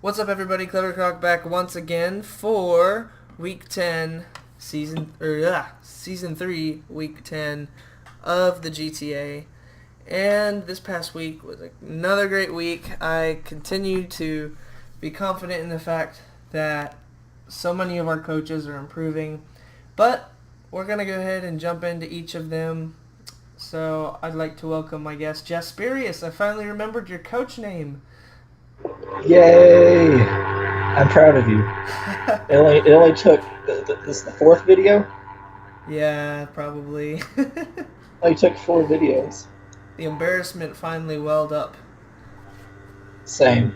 What's up, everybody? KleverKrok back once again for Week 10, Season 3, Week 10 of the GTA. And this past week was another great week. I continue to be confident in the fact that so many of our coaches are improving. But we're going to go ahead and jump into each of them. So I'd like to welcome my guest, Jasperious. I finally remembered your coach name. Yay! I'm proud of you. It only took this is the fourth video. Yeah, probably. It only took 4 videos. The embarrassment finally welled up. Same.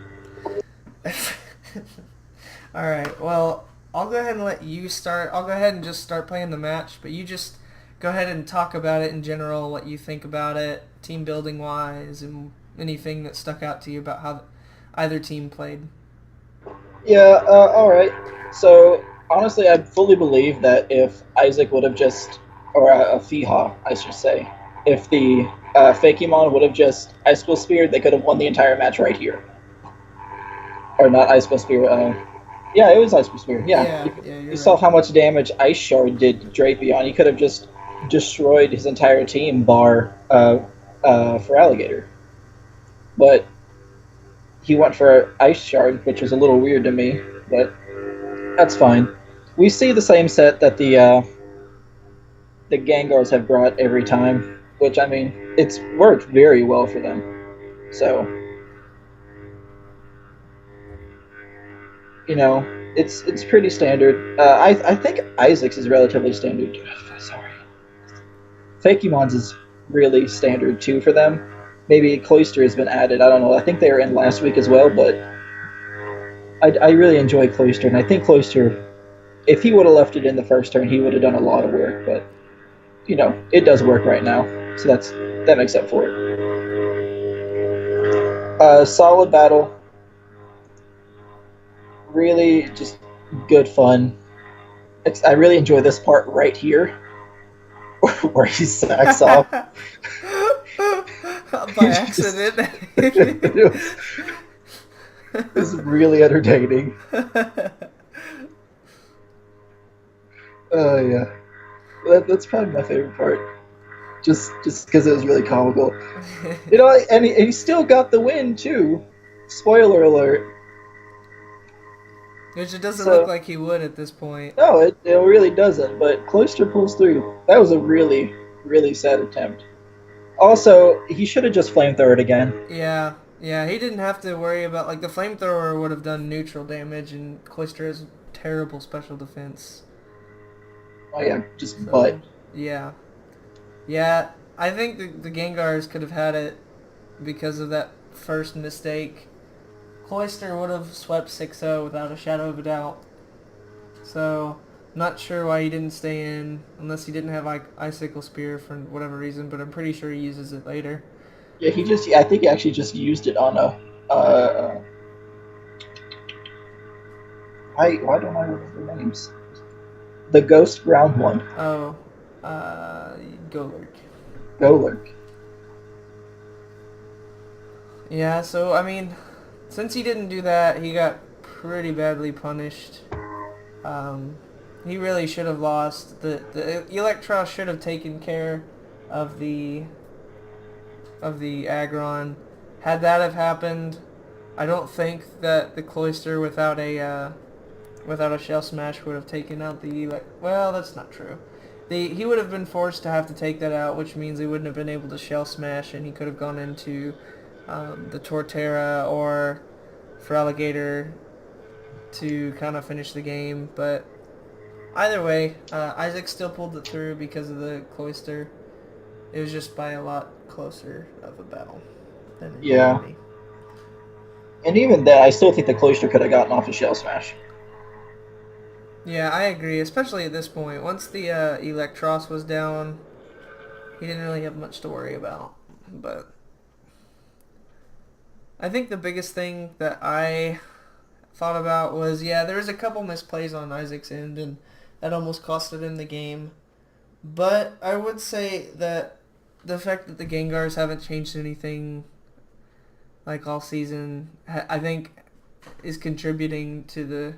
Alright, well, I'll go ahead and let you start. I'll go ahead and just start playing the match, but you just go ahead and talk about it in general, what you think about it, team building wise, and anything that stuck out to you about how either team played. Yeah. All right. So honestly, I fully believe that if Isaac would have just, or Fiha, I should say, if the Fakemon would have just Icicle Spear, they could have won the entire match right here. Or not Icicle Spear. Yeah, it was Icicle Spear. Yeah. Yeah, You you're saw right. how much damage Ice Shard did to Drapion. He could have just destroyed his entire team, bar for Alligator. But he went for Ice Shard, which was a little weird to me, but that's fine. We see the same set that the Gengars have brought every time, which I mean, it's worked very well for them. So, you know, it's pretty standard. I think Isaac's is relatively standard. Sorry, Fakemon's is really standard too for them. Maybe Cloister has been added. I don't know. I think they were in last week as well, but I really enjoy Cloister, and I think Cloister, if he would have left it in the first turn, he would have done a lot of work. But it does work right now, so that makes up for it. Solid battle, really just good fun. I really enjoy this part right here, where he sacks off. By accident. It was really entertaining. Yeah, that's probably my favorite part. Just because it was really comical. And he still got the win too. Spoiler alert. Which it doesn't look So like he would at this point. no, it really doesn't. But Cloister pulls through. That was a really really sad attempt. Also, he should have just flamethrowered again. Yeah, he didn't have to worry about, like, the flamethrower would have done neutral damage, and Cloister has terrible special defense. Oh yeah, just butt. So, yeah. Yeah, I think the Gengars could have had it because of that first mistake. Cloister would have swept 6-0 without a shadow of a doubt. So, not sure why he didn't stay in, unless he didn't have Icicle Spear for whatever reason, but I'm pretty sure he uses it later. Yeah, I think he actually just used it on a. Why don't I remember the names? The Ghost Ground one. Oh, Golurk. Golurk. Yeah, so, I mean, since he didn't do that, he got pretty badly punished. He really should have lost. The Electros should have taken care of the Aggron. Had that have happened, I don't think that the Cloister without a Shell Smash would have taken out the well, that's not true. He would have been forced to have to take that out, which means he wouldn't have been able to Shell Smash, and he could have gone into the Torterra or for Alligator to kind of finish the game. But either way, Isaac still pulled it through because of the Cloister. It was just by a lot closer of a battle than it needed to be. And even then, I still think the Cloister could have gotten off a Shell Smash. Yeah, I agree, especially at this point. Once the Electros was down, he didn't really have much to worry about. But I think the biggest thing that I thought about was, there was a couple misplays on Isaac's end, and that almost costed him the game. But I would say that the fact that the Gengars haven't changed anything like all season, I think is contributing to the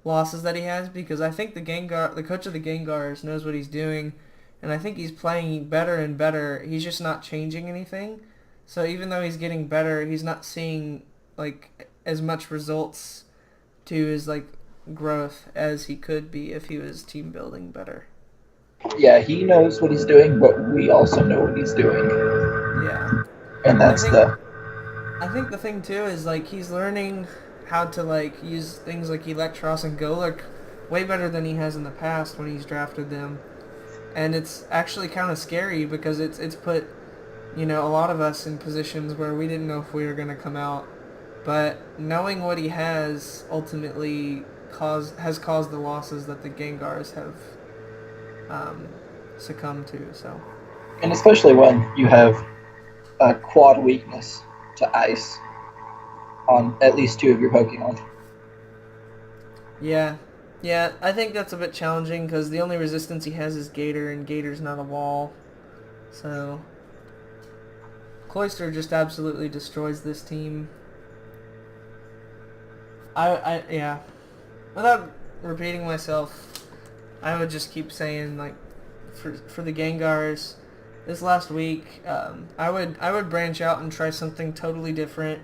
losses that he has, because I think the coach of the Gengars knows what he's doing, and I think he's playing better and better. He's just not changing anything. So even though he's getting better, he's not seeing like as much results to his like growth as he could be if he was team building better. Yeah, he knows what he's doing, but we also know what he's doing, Yeah. and that's I think the thing too is like he's learning how to like use things like Electros and Golurk way better than he has in the past when he's drafted them. And it's actually kind of scary because it's put, a lot of us in positions where we didn't know if we were going to come out. But knowing what he has ultimately has caused the losses that the Gengars have succumbed to. So, and especially when you have a quad weakness to ice on at least 2 of your Pokemon. yeah, I think that's a bit challenging because the only resistance he has is Gator, and Gator's not a wall. So, Cloyster just absolutely destroys this team. Yeah. Without repeating myself, I would just keep saying, like, for the Gengars, this last week, I would branch out and try something totally different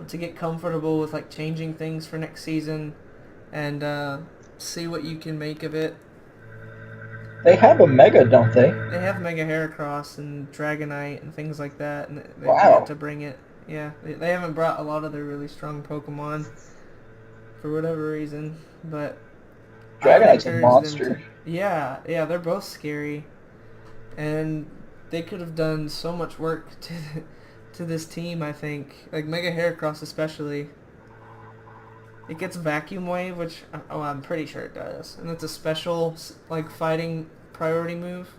to get comfortable with, like, changing things for next season and see what you can make of it. They have a Mega, don't they? They have Mega Heracross and Dragonite and things like that, and they've yet to bring it. Yeah, they haven't brought a lot of their really strong Pokemon for whatever reason, but Dragonite's a monster. Yeah, they're both scary, and they could have done so much work to this team. I think, like Mega Heracross especially. It gets Vacuum Wave, which I'm pretty sure it does, and it's a special like fighting priority move,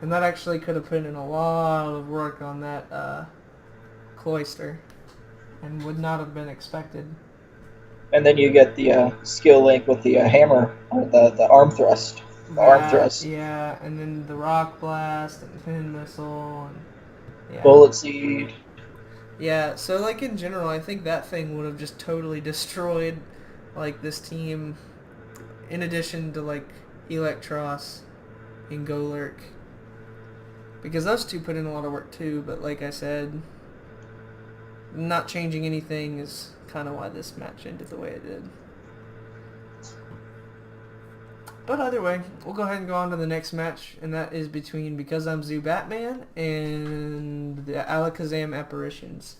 and that actually could have put in a lot of work on that Cloyster, and would not have been expected. And then you get the skill link with the hammer, or the arm thrust. Arm thrust. Yeah, and then the Rock Blast and Pin Missile and Bullet Seed. Yeah, so like in general, I think that thing would have just totally destroyed like this team. In addition to like Electros and Golurk, because those two put in a lot of work too. But like I said, not changing anything is kind of why this match ended the way it did. But either way, we'll go ahead and go on to the next match, and that is between Because I'm Zoo Batman and the Alakazam Apparitions.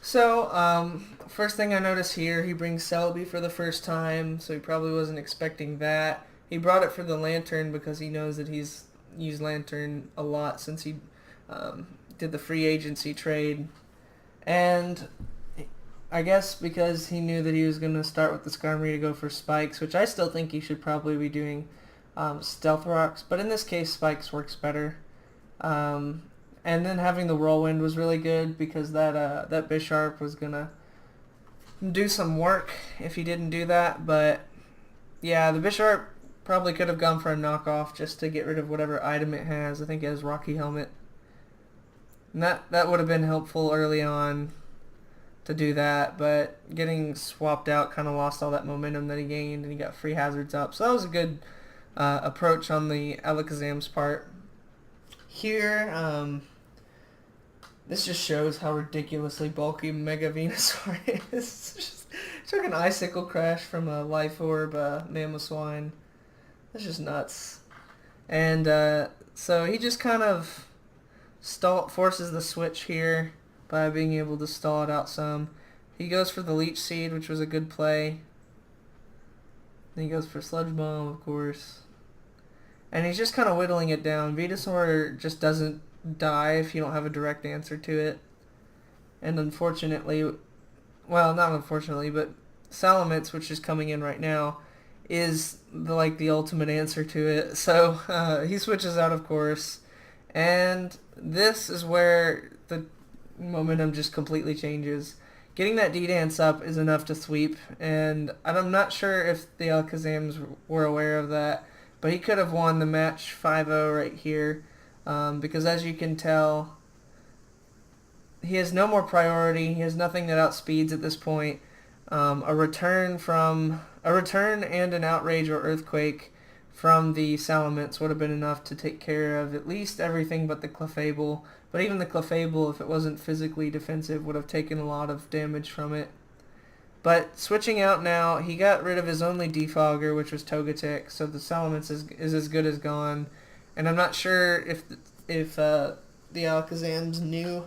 So, first thing I notice here, he brings Celebi for the first time, so he probably wasn't expecting that. He brought it for the Lantern because he knows that he's used Lantern a lot since he did the free agency trade. And I guess because he knew that he was going to start with the Skarmory to go for Spikes, which I still think he should probably be doing Stealth Rocks, but in this case Spikes works better. And then having the Whirlwind was really good because that Bisharp was going to do some work if he didn't do that, but yeah, the Bisharp probably could have gone for a knockoff just to get rid of whatever item it has. I think it has Rocky Helmet. And that would have been helpful early on to do that, but getting swapped out kind of lost all that momentum that he gained, and he got free hazards up. So that was a good approach on the Alakazam's part. Here, this just shows how ridiculously bulky Mega Venusaur is. Just took an Icicle Crash from a Life Orb Mamoswine. That's just nuts. And so he just kind of forces the switch here by being able to stall it out some. He goes for the Leech Seed, which was a good play. Then he goes for Sludge Bomb, of course. And he's just kind of whittling it down. Venusaur just doesn't die if you don't have a direct answer to it. And unfortunately, well, not unfortunately, but Salamence, which is coming in right now, is the ultimate answer to it. So he switches out, of course. And this is where the momentum just completely changes. Getting that D-Dance up is enough to sweep, and I'm not sure if the Alakazams were aware of that, but he could have won the match 5-0 right here, because as you can tell, he has no more priority, he has nothing that outspeeds at this point, A return and an outrage or earthquake from the Salamence would have been enough to take care of at least everything but the Clefable. But even the Clefable, if it wasn't physically defensive, would have taken a lot of damage from it. But switching out now, he got rid of his only defogger, which was Togetic, so the Salamence is as good as gone. And I'm not sure if the Alakazams knew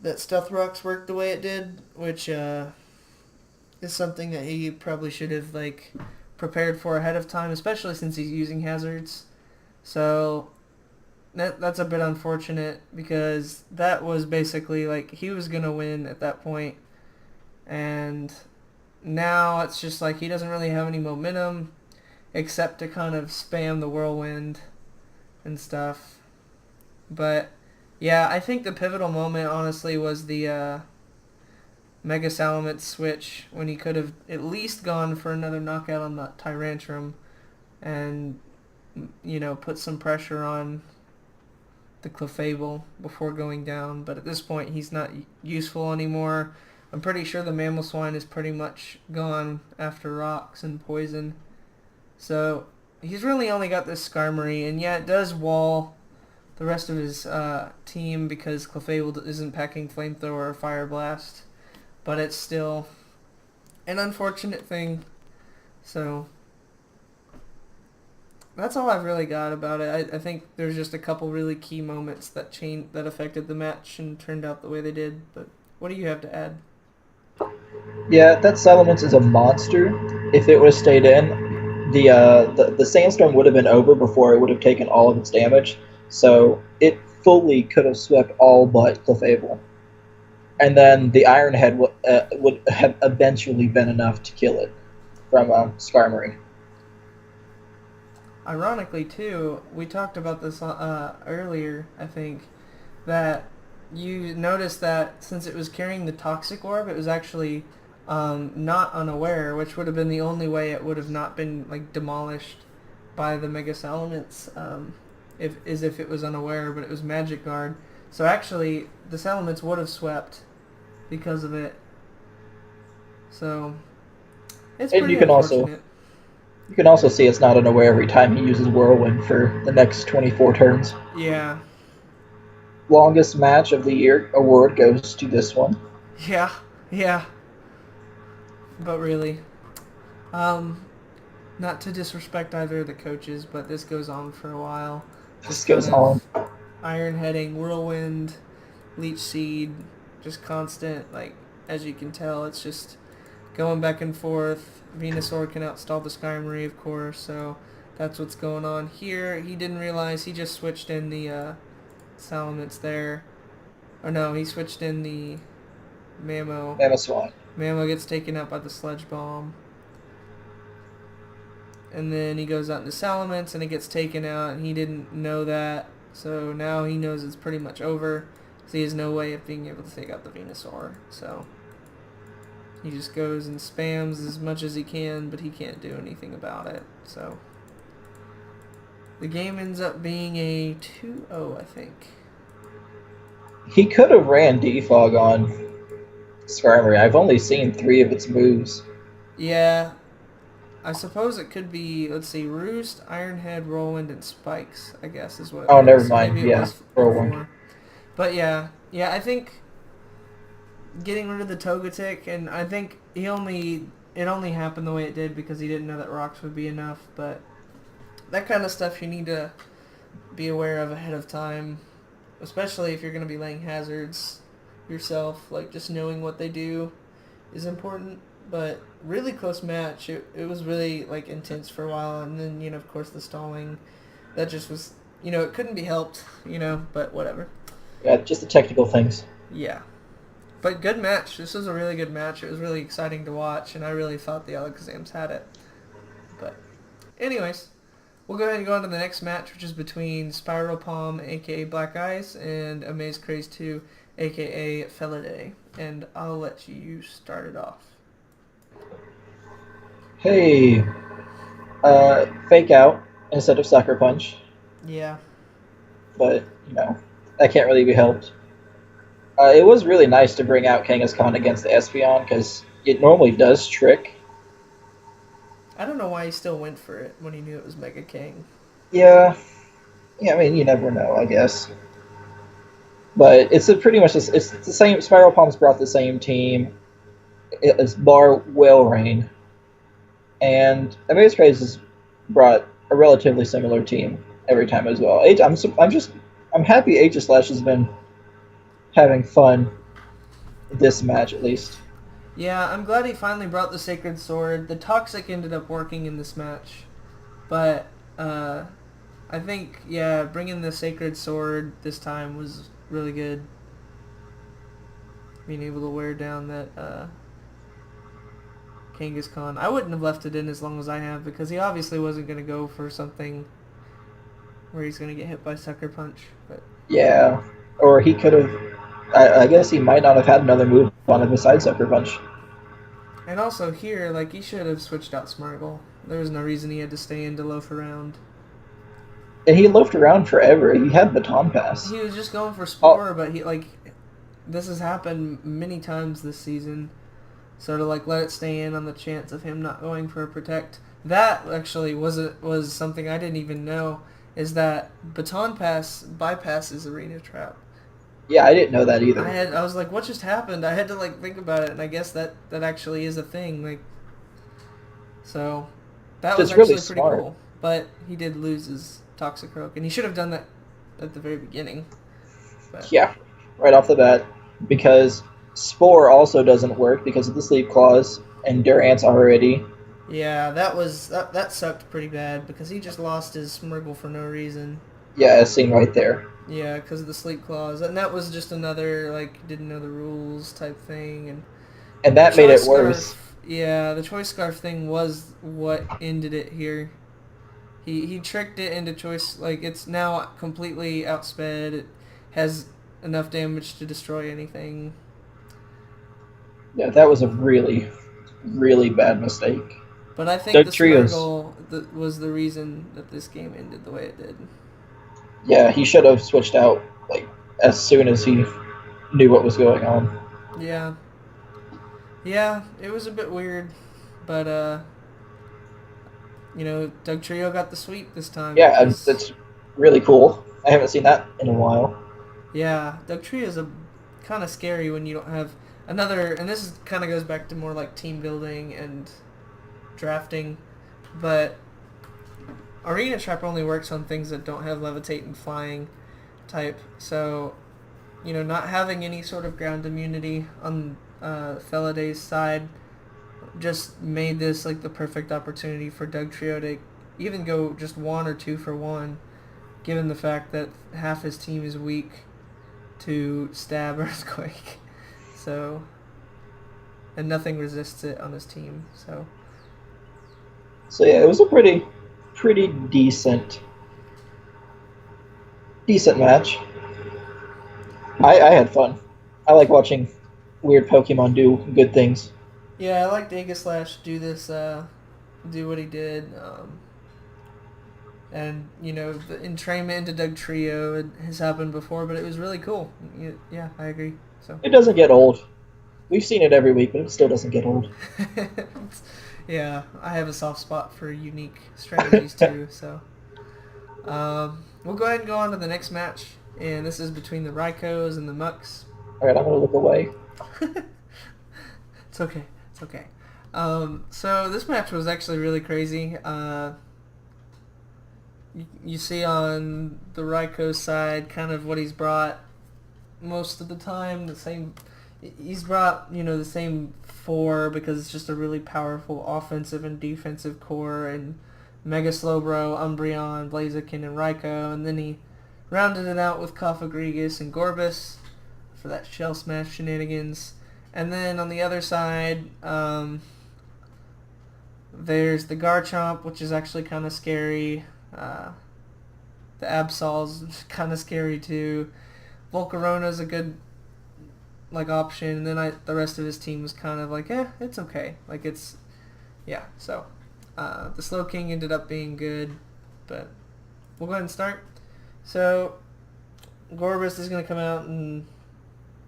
that Stealth Rocks worked the way it did, which is something that he probably should have prepared for ahead of time, especially since he's using hazards. So that's a bit unfortunate because that was basically he was gonna win at that point. And now it's just he doesn't really have any momentum except to kind of spam the whirlwind and stuff. But yeah, I think the pivotal moment honestly was the Mega Salamence switch when he could have at least gone for another knockout on the Tyrantrum and put some pressure on the Clefable before going down. But at this point he's not useful anymore. I'm pretty sure the Mamoswine is pretty much gone after rocks and poison. So he's really only got this Skarmory, and yeah, it does wall the rest of his team because Clefable isn't packing Flamethrower or Fire Blast. But it's still an unfortunate thing. So that's all I've really got about it. I think there's just a couple really key moments that affected the match and turned out the way they did. But what do you have to add? Yeah, that Salamence is a monster. If it would have stayed in, the sandstorm would have been over before it would have taken all of its damage. So it fully could have swept all but Clefable. And then the Iron Head would have eventually been enough to kill it from Skarmory. Ironically, too, we talked about this earlier, I think, that you noticed that since it was carrying the Toxic Orb, it was actually not unaware, which would have been the only way it would have not been demolished by the Mega Salamence, if it was unaware, but it was Magic Guard. So actually, the Salamence would have swept because of it. So it's pretty unfortunate. You can also see it's not unaware every time he uses Whirlwind for the next 24 turns. Yeah. Longest match of the year award goes to this one. Yeah. But really, not to disrespect either of the coaches, but this goes on for a while. This goes on. Iron Heading, Whirlwind, Leech Seed, just constant, as you can tell, it's just going back and forth. Venusaur can outstall the Skarmory, of course, so that's what's going on here. He didn't realize he just switched in the Salamence there. Or no, he switched in the Mamoswine. Mamo gets taken out by the Sludge Bomb. And then he goes out into Salamence and it gets taken out, and he didn't know that. So now he knows it's pretty much over. So he has no way of being able to take out the Venusaur. So he just goes and spams as much as he can, but he can't do anything about it. So the game ends up being a 2-0, I think. He could have ran Defog on Skarmory. I've only seen 3 of its moves. Yeah. I suppose it could be, let's see, Roost, Iron Head, Whirlwind, and Spikes, I guess is what it was. Never mind. Maybe yeah, Whirlwind. But yeah, I think getting rid of the Togetic, and I think it only happened the way it did because he didn't know that rocks would be enough, but that kind of stuff you need to be aware of ahead of time, especially if you're going to be laying hazards yourself. Just knowing what they do is important. But really close match. It was really intense for a while, and then of course the stalling, that just was it couldn't be helped, but whatever. Yeah, just the technical things. Yeah, but good match. This was a really good match. It was really exciting to watch, and I really thought the Alakazams had it. But anyways, we'll go ahead and go on to the next match, which is between Spiral Palm, aka Black Eyes, and Amaze Craze 2, aka Felidae. And I'll let you start it off. Hey, Fake Out instead of Sucker Punch. Yeah. But, that can't really be helped. It was really nice to bring out Kangaskhan against the Espeon, because It normally does trick. I don't know why he still went for it when he knew it was Mega King. Yeah, yeah. I mean, you never know, I guess. But it's pretty much it's the same. Spiral Palms brought the same team. It's bar Whale Rain, and Amaze Craze has brought a relatively similar team every time as well. I'm happy Slash has been having fun this match at least. Yeah, I'm glad he finally brought the Sacred Sword. The Toxic ended up working in this match, but I think, yeah, bringing the Sacred Sword this time was really good. Being able to wear down that Kangaskhan. I wouldn't have left it in as long as I have because he obviously wasn't going to go for something where he's going to get hit by Sucker Punch. But Yeah, or he could have. I guess he might not have had another move on him besides Sucker Punch. And also here, like, he should have switched out Smargle. There was no reason he had to stay in to loaf around. And he loafed around forever. He had Baton Pass. He was just going for Oh, Spore, but this has happened many times this season. So to, like, let it stay in on the chance of him not going for a Protect. That actually was something I didn't even know, is that Baton Pass bypasses Arena Trap. yeah, I didn't know that either. I was like, what just happened? I had to, like, think about it, and I guess that actually is a thing. Like, so that was It's really actually pretty smart. cool. But he did lose his Toxicroak, and he should have done that at the very beginning. But Yeah, right off the bat, because Spore also doesn't work because of the Sleep Clause and Durant's already. yeah, that sucked pretty bad because he just lost his Smurgle for no reason. Yeah, as seen right there. Yeah, because of the sleep clause, and that was just another like didn't know the rules type thing, and And the that made choice it worse. scarf. Yeah, the choice scarf thing was what ended it here. He tricked it into choice. Like it's now completely outsped. It has enough damage to destroy anything. Yeah, that was a really, really bad mistake. But I think the Doug Trios, Smurgle was the reason that this game ended the way it did. yeah, he should have switched out like as soon as he knew what was going on. Yeah, yeah, it was a bit weird, but Doug Trio got the sweep this time Yeah, because, that's really cool. I haven't seen that in a while. yeah, Doug Trio is a kind of scary when you don't have another, and this kind of goes back to more like team building and drafting, but Arena Trap only works on things that don't have levitate and flying type, so, not having any sort of ground immunity on Feliday's side just made this like the perfect opportunity for Doug Trio to even go just 1 or 2 for 1, given the fact that half his team is weak to stab Earthquake. So, and nothing resists it on his team. So Yeah, it was a pretty decent match. I had fun. I like watching weird Pokemon do good things. yeah, I liked Aegislash do this, do what he did. And the entrainment into Doug Trio has happened before, but it was really cool. Yeah, I agree. So It doesn't get old. We've seen it every week, but it still doesn't get old. yeah, I have a soft spot for unique strategies too. So we'll go ahead and go on to the next match, and this is between the Raikous and the Mucks. All right, I'm gonna look away. It's okay. It's okay. So this match was actually really crazy. You see on the Raikous side kind of what he's brought most of the time. He's brought the same four because it's just a really powerful offensive and defensive core, and Mega Slowbro, Umbreon, Blaziken, and Raikou, and then he rounded it out with Cofagrigus and Gorbis for that Shell Smash shenanigans. And then on the other side, there's the Garchomp, which is actually kind of scary. The Absol's kind of scary too. Volcarona's a good option, and then the rest of his team was kind of like, it's okay. Like it's, yeah. So the Slow King ended up being good, but we'll go ahead and start. So Gorbis is going to come out and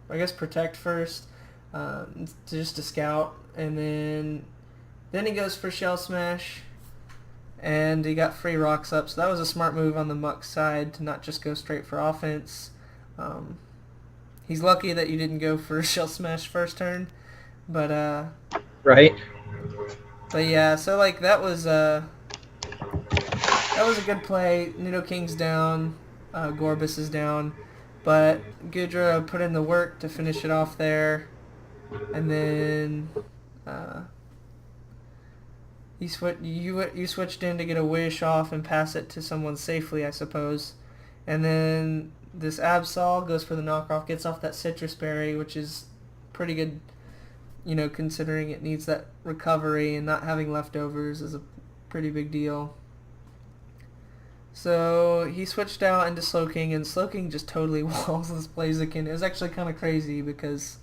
I guess protect first. just to scout, and then he goes for Shell Smash, and he got free rocks up, so that was a smart move on the Muck's side to not just go straight for offense. He's lucky that you didn't go for Shell Smash first turn, but Right. but yeah, so like that was a good play. Nidoking's down, Gorbis is down, but Gudra put in the work to finish it off there, and then you switched in to get a wish off and pass it to someone safely, I suppose, and then this Absol goes for the knockoff, gets off that citrus berry, which is pretty good, considering it needs that recovery, and not having leftovers is a pretty big deal. So he switched out into Slowking, and Slowking just totally walls this Blaziken. It was actually kind of crazy because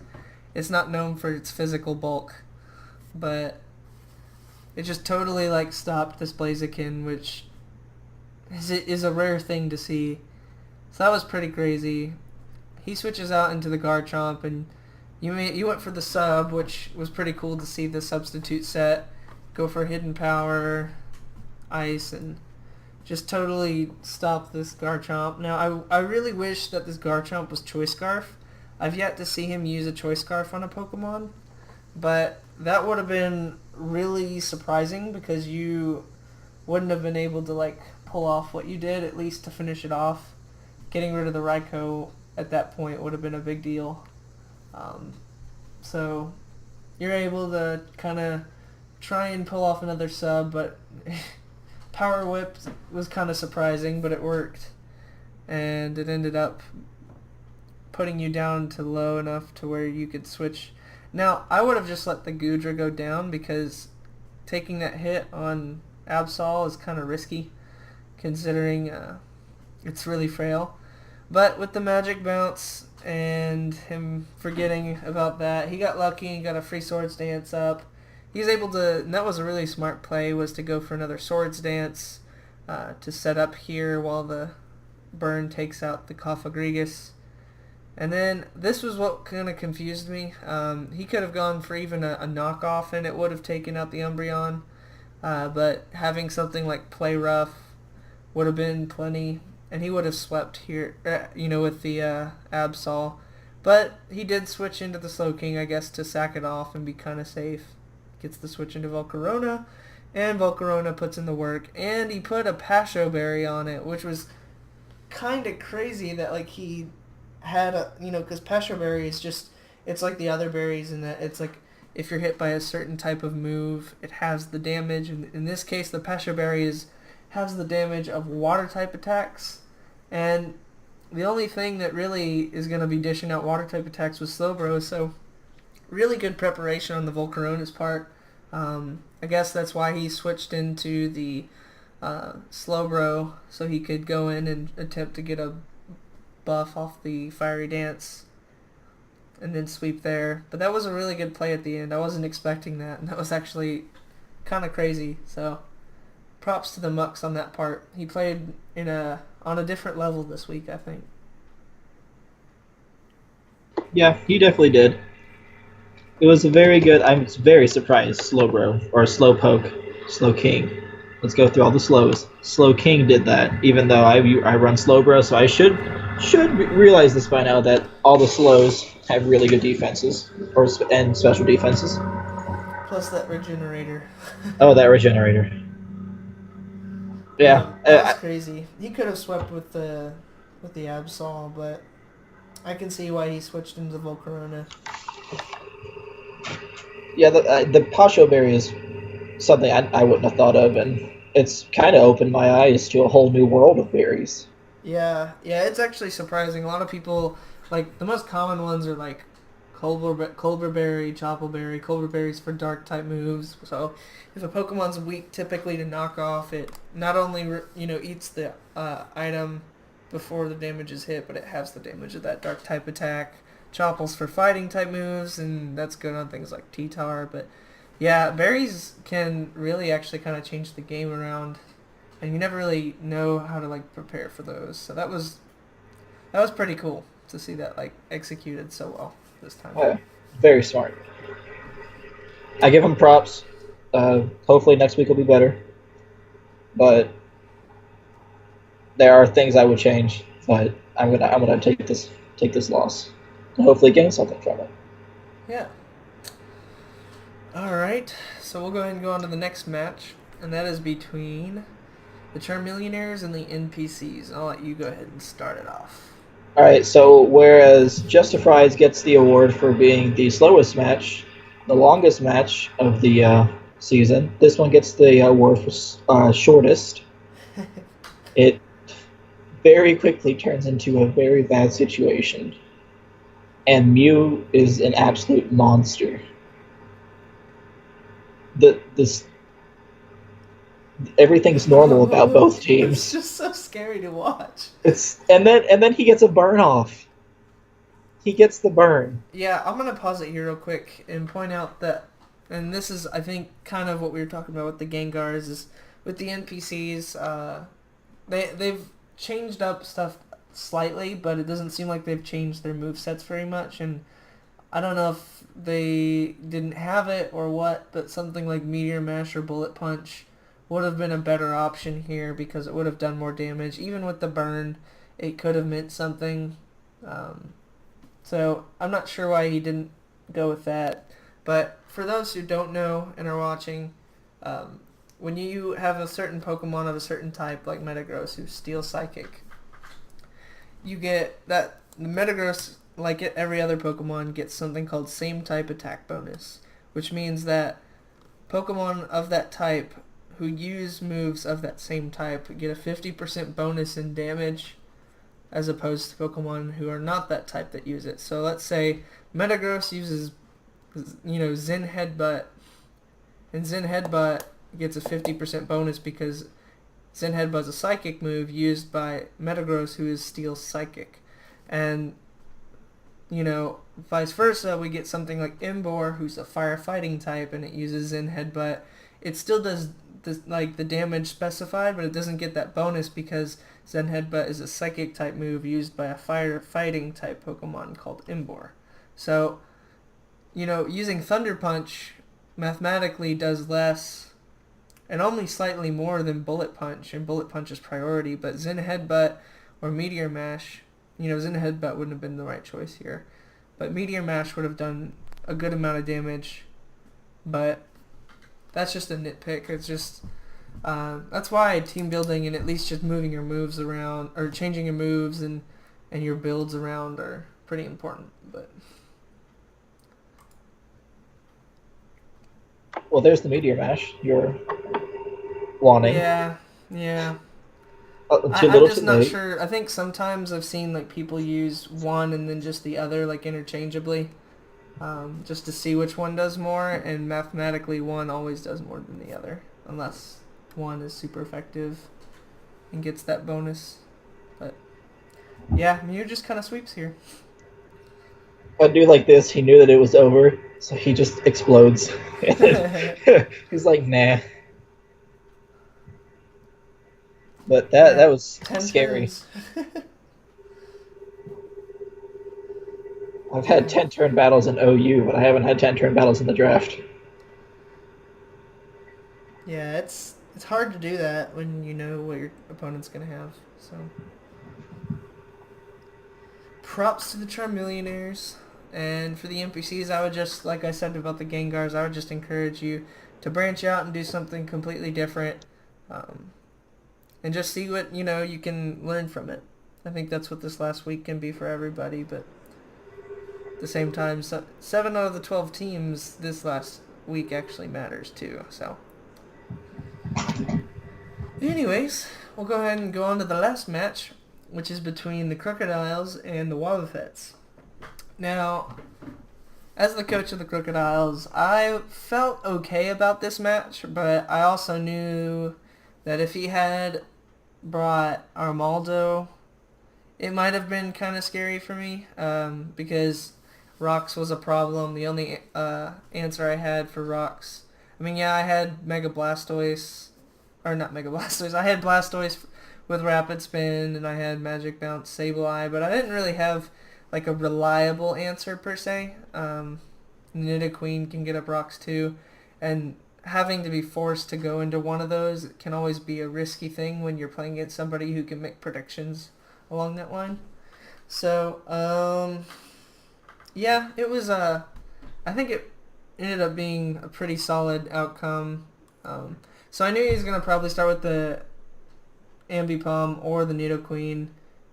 it's not known for its physical bulk, but it just totally stopped this Blaziken, which is a rare thing to see. So that was pretty crazy. He switches out into the Garchomp, and you went for the sub, which was pretty cool to see the substitute set go for Hidden Power, Ice, and just totally stop this Garchomp. Now, I really wish that this Garchomp was Choice Scarf. I've yet to see him use a Choice Scarf on a Pokemon, but that would have been really surprising because you wouldn't have been able to pull off what you did, at least to finish it off. Getting rid of the Raikous at that point would have been a big deal. So you're able to kind of try and pull off another sub, but Power Whip was kind of surprising, but it worked. And it ended up putting you down to low enough to where you could switch. Now, I would have just let the Gudra go down because taking that hit on Absol is kind of risky, considering it's really frail. But with the Magic Bounce and him forgetting about that, he got lucky and got a free Swords Dance up. He was able to, and that was a really smart play, was to go for another Swords Dance to set up here while the burn takes out the Cofagrigus. And then this was what kind of confused me. He could have gone for even a knockoff and it would have taken out the Umbreon. But having something like Play Rough would have been plenty. And he would have swept here, with the Absol. But he did switch into the Slowking, I guess, to sack it off and be kind of safe. Gets the switch into Volcarona, and Volcarona puts in the work. And he put a Pasho Berry on it, which was kind of crazy that, he had a, because Pasho Berry is just, it's like the other berries in that it's if you're hit by a certain type of move, it has the damage. And in this case, the Pasho Berry has the damage of water-type attacks, and the only thing that really is going to be dishing out water-type attacks was Slowbro, so really good preparation on the Volcarona's part. I guess that's why he switched into the Slowbro, so he could go in and attempt to get a buff off the Fiery Dance, and then sweep there. But that was a really good play at the end. I wasn't expecting that, and that was actually kind of crazy, so props to the Mucks on that part. He played on a different level this week, I think. Yeah, he definitely did. It was a very good. I'm very surprised. Slowbro or Slowpoke, Slowking. Let's go through all the slows. Slowking did that, even though I run Slowbro, so I should realize this by now that all the slows have really good defenses and special defenses. Plus that Regenerator. Oh, that Regenerator. Yeah, that was crazy. He could have swept with the Absol, but I can see why he switched into Volcarona. Yeah, the Pasho Berry is something I wouldn't have thought of, and it's kind of opened my eyes to a whole new world of berries. Yeah, it's actually surprising. A lot of people, the most common ones are Colberberry, Choppleberry. Colberberry's for dark type moves. So if a Pokemon's weak typically to knock off, it not only eats the item before the damage is hit, but it has the damage of that dark type attack. Chopple's for fighting type moves, and that's good on things like T-Tar. But yeah, berries can really actually kind of change the game around, and you never really know how to prepare for those. So that was pretty cool to see that executed so well this time. Yeah. Very smart. I give him props. Hopefully next week will be better. But there are things I would change. But I'm gonna take this loss. And hopefully gain something from it. Yeah. All right. So we'll go ahead and go on to the next match, and that is between the Charmillionaires and the NPCs. I'll let you go ahead and start it off. All right. So whereas Jasperious gets the award for being the slowest match, the longest match of the season, this one gets the award for shortest. It very quickly turns into a very bad situation, and Mew is an absolute monster. This everything's normal about both It's teams. just so scary to watch. And then he gets a burn off. He gets the burn. Yeah, I'm gonna pause it here real quick and point out that, and this is I think kind of what we were talking about with the Gengars is with the NPCs. They've changed up stuff slightly, but it doesn't seem like they've changed their movesets very much, and I don't know if they didn't have it or what, but something like Meteor Mash or Bullet Punch would have been a better option here because it would have done more damage. Even with the burn, it could have meant something. So I'm not sure why he didn't go with that. But for those who don't know and are watching, when you have a certain Pokemon of a certain type, like Metagross, who's Steel Psychic, you get that the Metagross, like every other Pokemon, gets something called same type attack bonus, which means that Pokemon of that type who use moves of that same type get a 50% bonus in damage as opposed to Pokemon who are not that type that use it. So let's say Metagross uses, Zen Headbutt, and Zen Headbutt gets a 50% bonus because Zen Headbutt's a psychic move used by Metagross, who is Steel Psychic. And, vice versa, we get something like Emboar, who's a fire fighting type, and it uses Zen Headbutt. It still does the damage specified, but it doesn't get that bonus because Zen Headbutt is a psychic type move used by a fire fighting type Pokemon called Emboar. So, using Thunder Punch mathematically does less and only slightly more than Bullet Punch, and Bullet Punch is priority, but Zen Headbutt or Meteor Mash, Zen Headbutt wouldn't have been the right choice here, but Meteor Mash would have done a good amount of damage, but that's just a nitpick. It's just, that's why team building and at least just moving your moves around, or changing your moves and your builds around are pretty important, but... Well, there's the Meteor Mash you're wanting. Yeah. Too I'm little, just too not late. sure. I think sometimes I've seen people use one and then just the other interchangeably, just to see which one does more. And mathematically, one always does more than the other, unless one is super effective and gets that bonus. But yeah, Mew just kind of sweeps here. A dude like this, he knew that it was over, so he just explodes. He's like, nah. But that was 10 scary. turns. I've had 10 turn battles in OU, but I haven't had 10 turn battles in the draft. Yeah, it's hard to do that when you know what your opponent's gonna have. So, props to the Charmillionaires. And for the NPCs, I would just, like I said about the Gengars, I would just encourage you to branch out and do something completely different, and just see what you can learn from it. I think that's what this last week can be for everybody. But at the same time, 7 out of the 12 teams this last week actually matters too. So, anyways, we'll go ahead and go on to the last match, which is between the Krookodiles and the Wobbuffets. Now, as the coach of the Krookodiles, I felt okay about this match, but I also knew that if he had brought Armaldo, it might have been kind of scary for me, because Rocks was a problem. The only answer I had for Rocks, I had Mega Blastoise, or not Mega Blastoise, I had Blastoise with Rapid Spin, and I had Magic Bounce Sableye, but I didn't really have a reliable answer per se. Nidoqueen can get up rocks too, and having to be forced to go into one of those can always be a risky thing when you're playing against somebody who can make predictions along that line. So, yeah, it was, I think it ended up being a pretty solid outcome. So I knew he was going to probably start with the Ambipom or the Nidoqueen.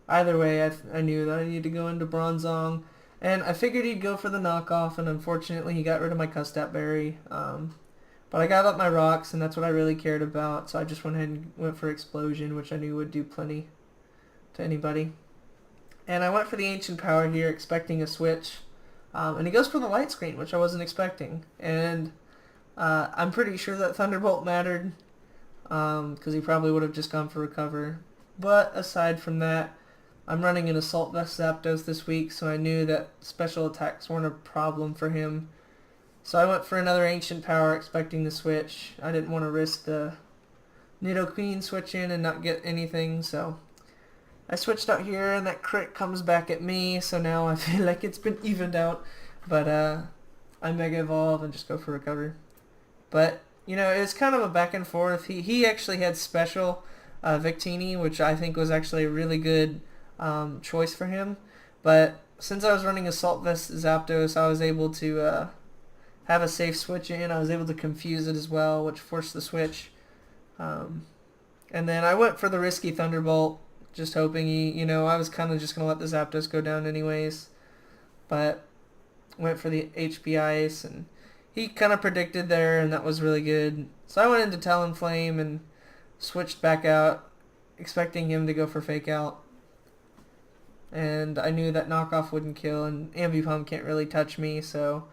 Either way, I knew that I needed to go into Bronzong. And I figured he'd go for the knockoff, and unfortunately he got rid of my Custap Berry. But I got up my rocks, and that's what I really cared about, so I just went ahead and went for Explosion, which I knew would do plenty to anybody. And I went for the Ancient Power here, expecting a switch. And he goes for the Light Screen, which I wasn't expecting. And I'm pretty sure that Thunderbolt mattered, because he probably would have just gone for Recover. But aside from that, I'm running an Assault Vest Zapdos this week, so I knew that special attacks weren't a problem for him. So I went for another Ancient Power, expecting the switch. I didn't want to risk the Nidoqueen switch in and not get anything, so I switched out here, and that crit comes back at me, so now I feel like it's been evened out. But I Mega Evolve and just go for Recover. But, you know, it was kind of a back and forth. He actually had special Victini, which I think was actually a really good choice for him. But since I was running Assault Vest Zapdos, I was able to have a safe switch in. I was able to confuse it as well, which forced the switch. And then I went for the risky Thunderbolt, just hoping I was kind of just going to let the Zapdos go down anyways. But went for the HP Ice, and he kind of predicted there, and that was really good. So I went into Talonflame and switched back out, expecting him to go for Fake Out. And I knew that knockoff wouldn't kill, and Ambipom can't really touch me, so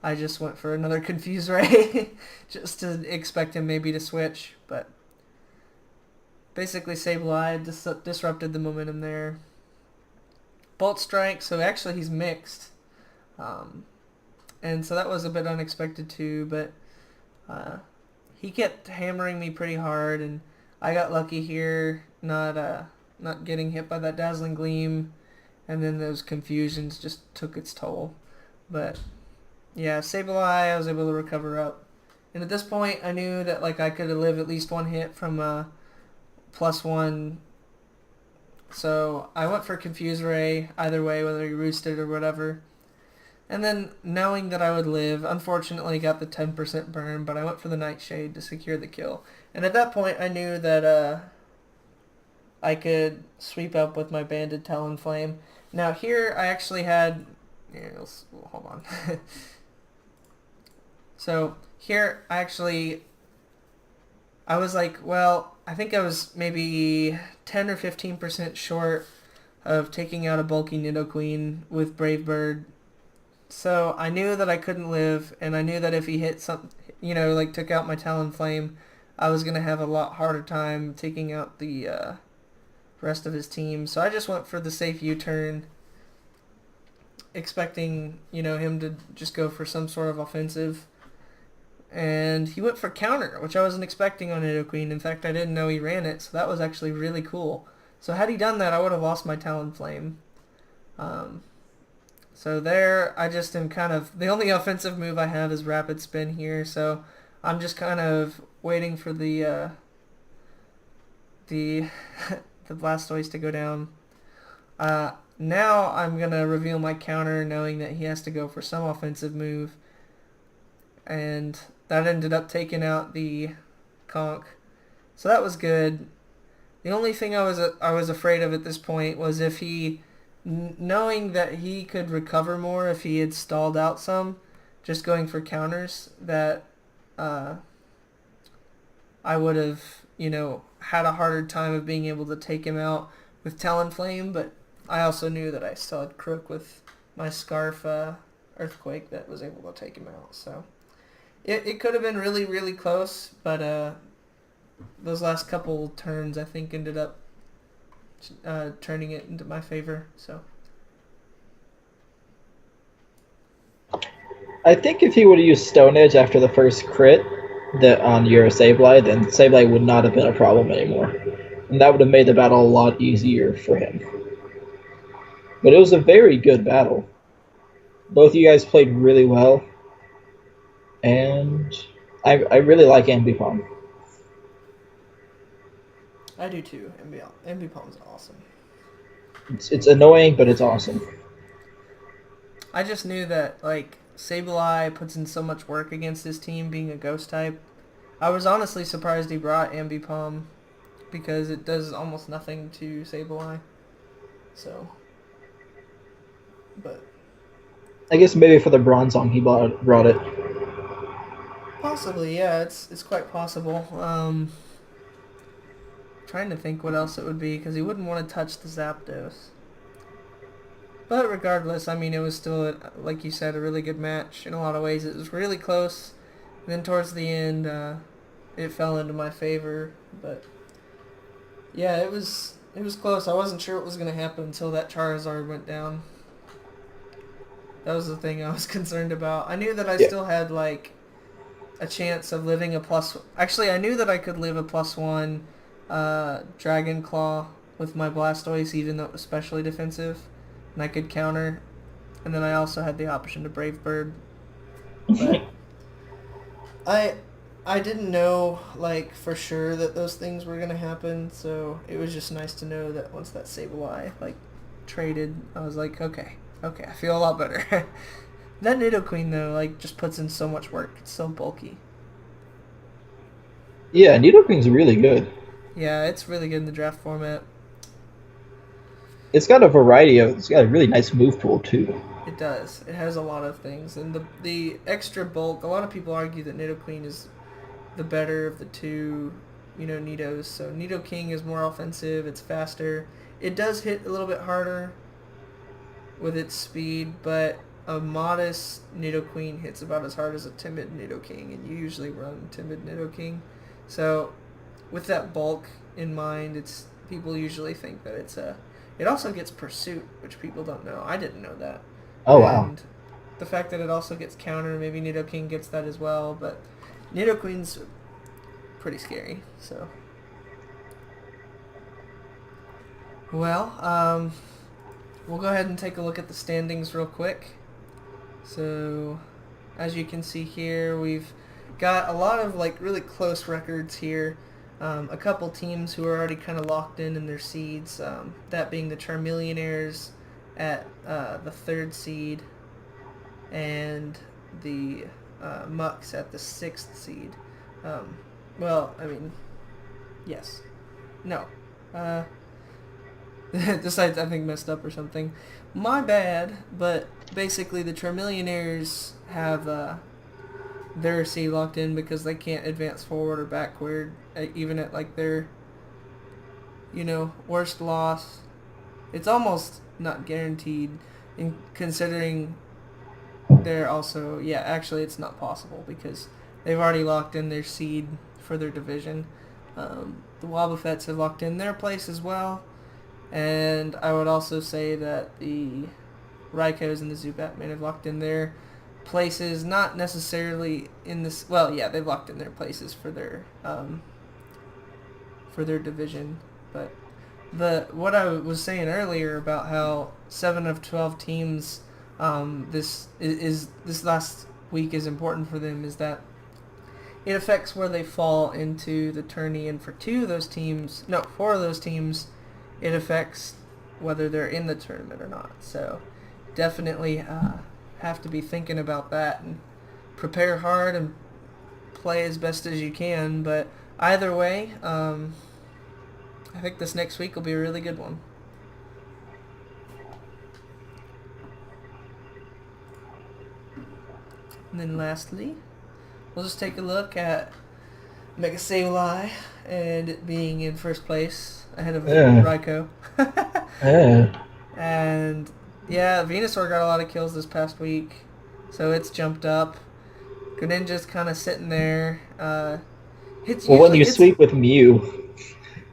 I just went for another Confuse Ray just to expect him maybe to switch. But basically Sableye disrupted the momentum there. Bolt Strike, so actually he's mixed. And so that was a bit unexpected too, but he kept hammering me pretty hard, and I got lucky here, not getting hit by that Dazzling Gleam, and then those confusions just took its toll. But yeah, Sableye, I was able to recover up. And at this point, I knew that I could live at least one hit from +1. So I went for Confuse Ray, either way, whether he roosted or whatever. And then, knowing that I would live, unfortunately got the 10% burn, but I went for the Nightshade to secure the kill. And at that point, I knew that I could sweep up with my Banded Talonflame. Now here, I actually had... hold on. So, here, I was like, well, I think I was maybe 10 or 15% short of taking out a bulky Nidoqueen with Brave Bird. So I knew that I couldn't live, and I knew that if he hit some, took out my Talonflame, I was going to have a lot harder time taking out the rest of his team. So I just went for the safe U-turn, expecting, him to just go for some sort of offensive. And he went for counter, which I wasn't expecting on Nidoqueen. In fact, I didn't know he ran it, so that was actually really cool. So had he done that, I would have lost my Talonflame. So there, I just am kind of... The only offensive move I have is Rapid Spin here, so I'm just kind of waiting for the the Blastoise to go down. Now I'm going to reveal my counter, knowing that he has to go for some offensive move. And that ended up taking out the Conch. So that was good. The only thing I was afraid of at this point was if he... knowing that he could recover more if he had stalled out some, just going for counters, that I would have, had a harder time of being able to take him out with Talonflame, but I also knew that I still had Krook with my Scarf Earthquake that was able to take him out. So it could have been really, really close, but those last couple turns I think ended up turning it into my favor. So I think if he would have used Stone Edge after the first crit on your Sableye, then Sableye would not have been a problem anymore. And that would have made the battle a lot easier for him. But it was a very good battle. Both of you guys played really well. And I really like Ambipom. I do too. MB Palm's awesome. It's annoying, but it's awesome. I just knew that like Sableye puts in so much work against his team being a ghost type. I was honestly surprised he brought Ambipom because it does almost nothing to Sableye. So, but I guess maybe for the Bronzong he brought it. possibly, yeah, it's quite possible. Trying to think what else it would be because he wouldn't want to touch the Zapdos. But regardless, I mean, it was still, like you said, a really good match. In a lot of ways, it was really close. And then towards the end, it fell into my favor. But yeah, it was close. I wasn't sure what was going to happen until that Charizard went down. That was the thing I was concerned about. I knew that I still had like a chance of living a plus. Actually, I knew that I could live a +1 Dragon Claw with my Blastoise, even though it was specially defensive, and I could counter. And then I also had the option to Brave Bird. But I didn't know like for sure that those things were gonna happen, so it was just nice to know that once that Sableye like traded, I was like, okay, I feel a lot better. That Nidoqueen though, like just puts in so much work. It's so bulky. Yeah, Nidoqueen's really good. Yeah, it's really good in the draft format. It's got a it's got a really nice move pool too. It does. It has a lot of things, and the extra bulk. A lot of people argue that Nidoqueen is the better of the two, Nidos. So Nidoking is more offensive. It's faster. It does hit a little bit harder with its speed, but a modest Nidoqueen hits about as hard as a timid Nidoking, and you usually run timid Nidoking. So with that bulk in mind, people usually think that it also gets pursuit, which people don't know. I didn't know that. Oh wow. And the fact that it also gets counter, maybe Nidoking gets that as well, but Nidoqueen's pretty scary, so. Well, we'll go ahead and take a look at the standings real quick. So, as you can see here, we've got a lot of like really close records here. A couple teams who are already kind of locked in their seeds, that being the Charmeleonaires at the 3rd seed and the Mucks at the 6th seed. Well, I mean, yes. No. The site's, I think, messed up or something. My bad, but basically the Charmeleonaires have their seed locked in because they can't advance forward or backward, even at like their, worst loss. It's almost not guaranteed, in considering they're also, actually it's not possible because they've already locked in their seed for their division. The Wobbuffets have locked in their place as well, and I would also say that the Raikous and the Zubatmen have locked in their places, not necessarily in this. Well, yeah, they've locked in their places for their division. But what I was saying earlier about how 7 of 12 teams, this last week is important for them, is that it affects where they fall into the tourney, and for 4 of those teams, it affects whether they're in the tournament or not. So definitely have to be thinking about that and prepare hard and play as best as you can. But either way, I think this next week will be a really good one. And then lastly, we'll just take a look at Mega Sableye and it being in first place ahead of Raikou. And yeah, Venusaur got a lot of kills this past week, so it's jumped up. Greninja's kind of sitting there. When you sweep with Mew.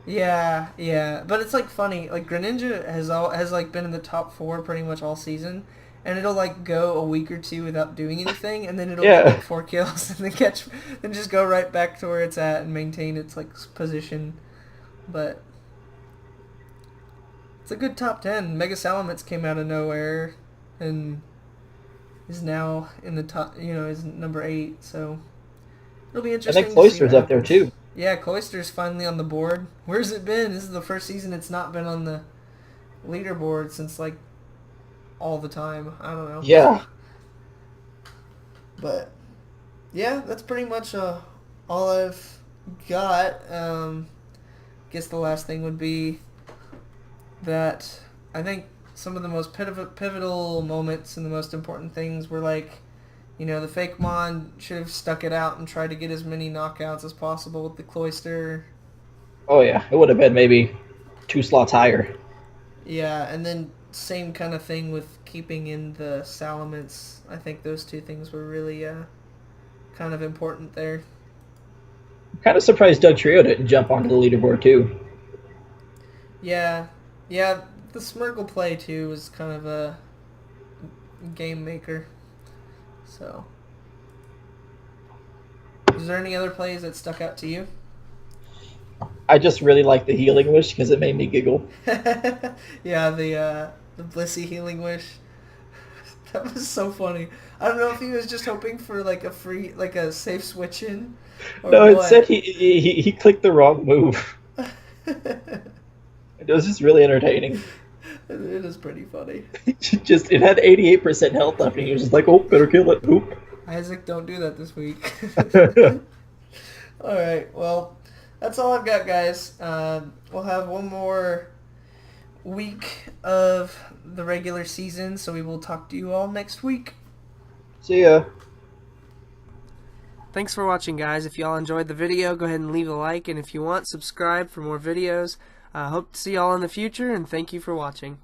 Yeah, but it's like funny. Like Greninja has like been in the top 4 pretty much all season, and it'll like go a week or 2 without doing anything, and then it'll get like 4 kills, and then just go right back to where it's at and maintain its like position. But it's a good top 10. Mega Salamence came out of nowhere, and is now in the top. Is number 8. So it'll be I think interesting to see what Cloister's up there happens. too. Yeah, Cloister's finally on the board. Where's it been? This is the first season it's not been on the leaderboard since like all the time. I don't know. Yeah. But yeah, that's pretty much all I've got. Guess the last thing would be that I think some of the most pivotal moments and the most important things were like, the fake Mon should have stuck it out and tried to get as many knockouts as possible with the Cloister. Oh yeah, it would have been maybe 2 slots higher. Yeah, and then same kind of thing with keeping in the Salamence. I think those two things were really kind of important there. I'm kind of surprised Doug Trio didn't jump onto the leaderboard too. Yeah, the Smirgle play too was kind of a game maker. So, is there any other plays that stuck out to you? I just really like the healing wish because it made me giggle. Yeah, the Blissey healing wish. That was so funny. I don't know if he was just hoping for like a safe switch in, or No, it what. said he clicked the wrong move. It was just really entertaining. It is pretty funny. It had 88% health left, and he was just like, "Oh, better kill it." Oop. Isaac, don't do that this week. All right, well, that's all I've got, guys. We'll have one more week of the regular season, so we will talk to you all next week. See ya. Thanks for watching, guys. If y'all enjoyed the video, go ahead and leave a like, and if you want, subscribe for more videos. Hope to see y'all in the future, and thank you for watching.